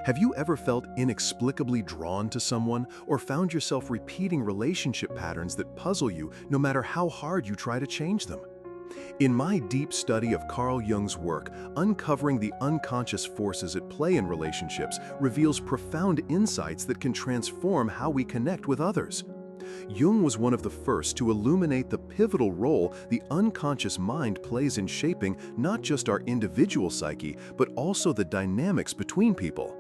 Have you ever felt inexplicably drawn to someone or found yourself repeating relationship patterns that puzzle you no matter how hard you try to change them? In my deep study of Carl Jung's work, uncovering the unconscious forces at play in relationships reveals profound insights that can transform how we connect with others. Jung was one of the first to illuminate the pivotal role the unconscious mind plays in shaping not just our individual psyche, but also the dynamics between people.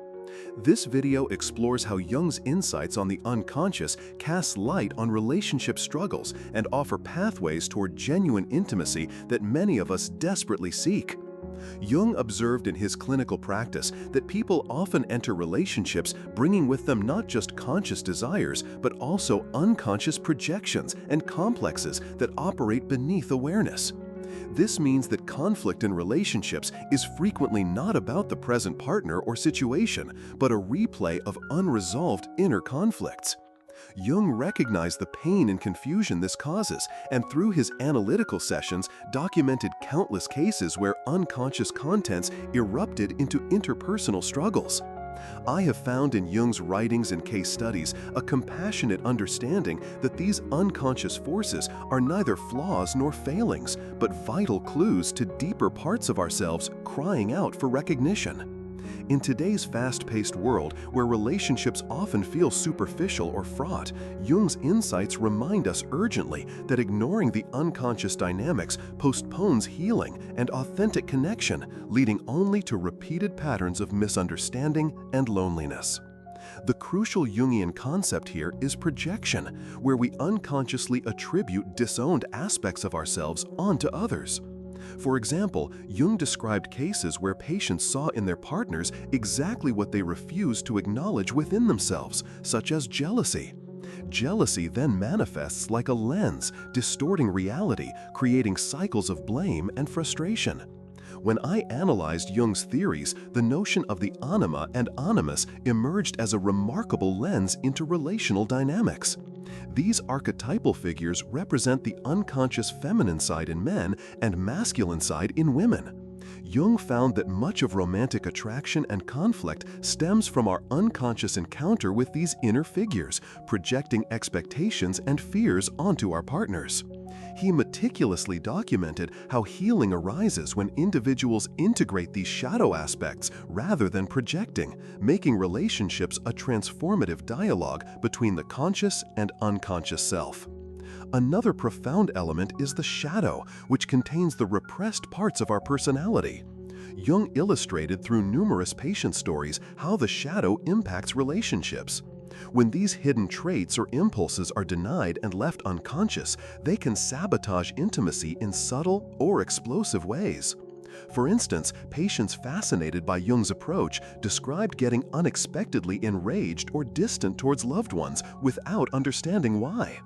This video explores how Jung's insights on the unconscious cast light on relationship struggles and offer pathways toward genuine intimacy that many of us desperately seek. Jung observed in his clinical practice that people often enter relationships bringing with them not just conscious desires, but also unconscious projections and complexes that operate beneath awareness. This means that conflict in relationships is frequently not about the present partner or situation, but a replay of unresolved inner conflicts. Jung recognized the pain and confusion this causes, and through his analytical sessions documented countless cases where unconscious contents erupted into interpersonal struggles. I have found in Jung's writings and case studies a compassionate understanding that these unconscious forces are neither flaws nor failings, but vital clues to deeper parts of ourselves crying out for recognition. In today's fast-paced world, where relationships often feel superficial or fraught, Jung's insights remind us urgently that ignoring the unconscious dynamics postpones healing and authentic connection, leading only to repeated patterns of misunderstanding and loneliness. The crucial Jungian concept here is projection, where we unconsciously attribute disowned aspects of ourselves onto others. For example, Jung described cases where patients saw in their partners exactly what they refused to acknowledge within themselves, such as jealousy. Jealousy then manifests like a lens, distorting reality, creating cycles of blame and frustration. When I analyzed Jung's theories, the notion of the anima and animus emerged as a remarkable lens into relational dynamics. These archetypal figures represent the unconscious feminine side in men and masculine side in women. Jung found that much of romantic attraction and conflict stems from our unconscious encounter with these inner figures, projecting expectations and fears onto our partners. He meticulously documented how healing arises when individuals integrate these shadow aspects rather than projecting, making relationships a transformative dialogue between the conscious and unconscious self. Another profound element is the shadow, which contains the repressed parts of our personality. Jung illustrated through numerous patient stories how the shadow impacts relationships. When these hidden traits or impulses are denied and left unconscious, they can sabotage intimacy in subtle or explosive ways. For instance, patients fascinated by Jung's approach described getting unexpectedly enraged or distant towards loved ones without understanding why.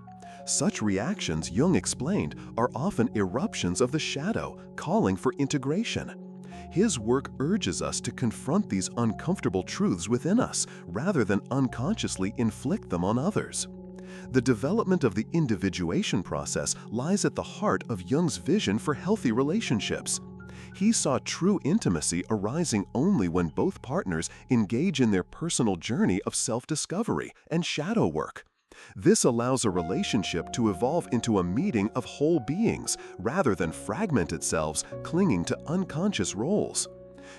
Such reactions, Jung explained, are often eruptions of the shadow, calling for integration. His work urges us to confront these uncomfortable truths within us, rather than unconsciously inflict them on others. The development of the individuation process lies at the heart of Jung's vision for healthy relationships. He saw true intimacy arising only when both partners engage in their personal journey of self-discovery and shadow work. This allows a relationship to evolve into a meeting of whole beings, rather than fragmented selves clinging to unconscious roles.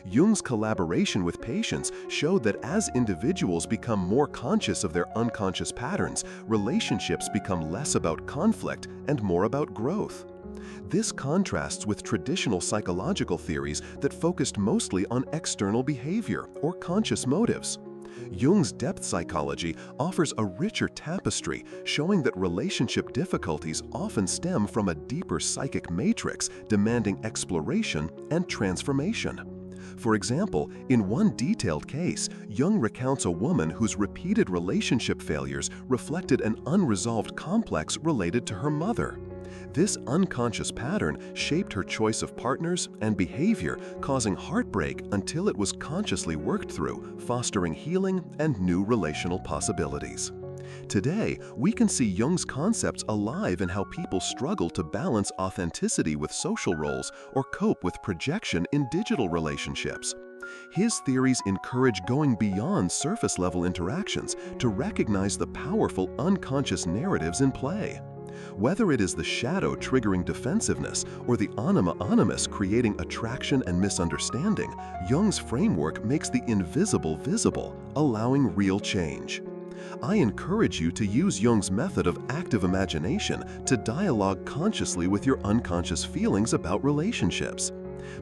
Jung's collaboration with patients showed that as individuals become more conscious of their unconscious patterns, relationships become less about conflict and more about growth. This contrasts with traditional psychological theories that focused mostly on external behavior or conscious motives. Jung's depth psychology offers a richer tapestry, showing that relationship difficulties often stem from a deeper psychic matrix demanding exploration and transformation. For example, in one detailed case, Jung recounts a woman whose repeated relationship failures reflected an unresolved complex related to her mother. This unconscious pattern shaped her choice of partners and behavior, causing heartbreak until it was consciously worked through, fostering healing and new relational possibilities. Today, we can see Jung's concepts alive in how people struggle to balance authenticity with social roles or cope with projection in digital relationships. His theories encourage going beyond surface-level interactions to recognize the powerful unconscious narratives in play. Whether it is the shadow triggering defensiveness or the anima animus creating attraction and misunderstanding, Jung's framework makes the invisible visible, allowing real change. I encourage you to use Jung's method of active imagination to dialogue consciously with your unconscious feelings about relationships.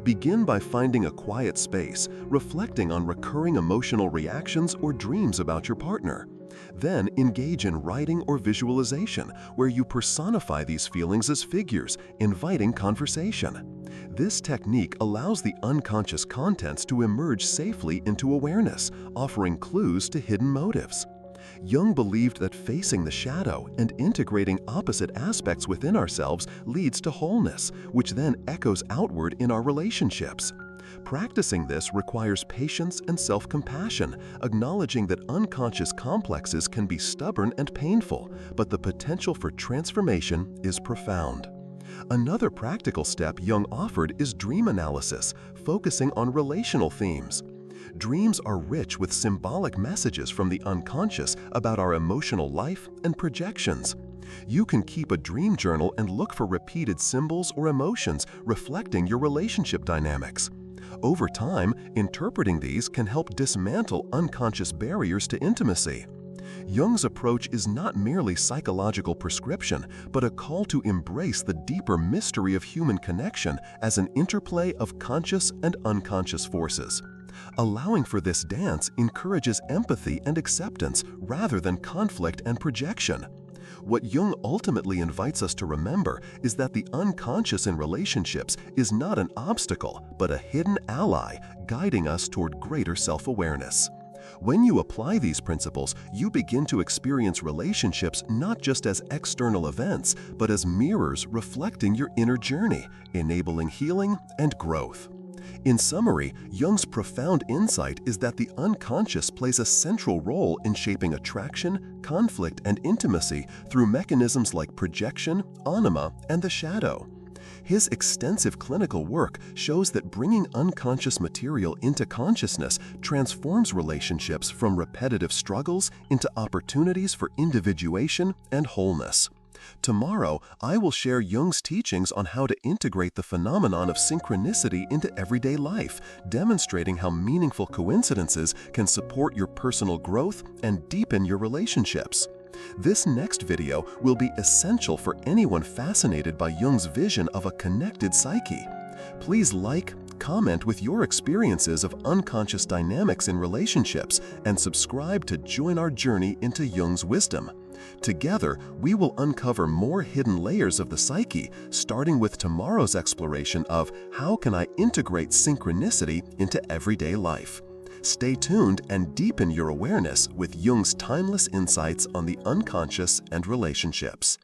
Begin by finding a quiet space, reflecting on recurring emotional reactions or dreams about your partner. Then engage in writing or visualization, where you personify these feelings as figures, inviting conversation. This technique allows the unconscious contents to emerge safely into awareness, offering clues to hidden motives. Jung believed that facing the shadow and integrating opposite aspects within ourselves leads to wholeness, which then echoes outward in our relationships. Practicing this requires patience and self-compassion, acknowledging that unconscious complexes can be stubborn and painful, but the potential for transformation is profound. Another practical step Jung offered is dream analysis, focusing on relational themes. Dreams are rich with symbolic messages from the unconscious about our emotional life and projections. You can keep a dream journal and look for repeated symbols or emotions reflecting your relationship dynamics. Over time, interpreting these can help dismantle unconscious barriers to intimacy. Jung's approach is not merely psychological prescription, but a call to embrace the deeper mystery of human connection as an interplay of conscious and unconscious forces. Allowing for this dance encourages empathy and acceptance rather than conflict and projection. What Jung ultimately invites us to remember is that the unconscious in relationships is not an obstacle, but a hidden ally guiding us toward greater self-awareness. When you apply these principles, you begin to experience relationships not just as external events, but as mirrors reflecting your inner journey, enabling healing and growth. In summary, Jung's profound insight is that the unconscious plays a central role in shaping attraction, conflict, and intimacy through mechanisms like projection, anima, and the shadow. His extensive clinical work shows that bringing unconscious material into consciousness transforms relationships from repetitive struggles into opportunities for individuation and wholeness. Tomorrow, I will share Jung's teachings on how to integrate the phenomenon of synchronicity into everyday life, demonstrating how meaningful coincidences can support your personal growth and deepen your relationships. This next video will be essential for anyone fascinated by Jung's vision of a connected psyche. Please like, comment with your experiences of unconscious dynamics in relationships, and subscribe to join our journey into Jung's wisdom. Together, we will uncover more hidden layers of the psyche, starting with tomorrow's exploration of how can I integrate synchronicity into everyday life. Stay tuned and deepen your awareness with Jung's timeless insights on the unconscious and relationships.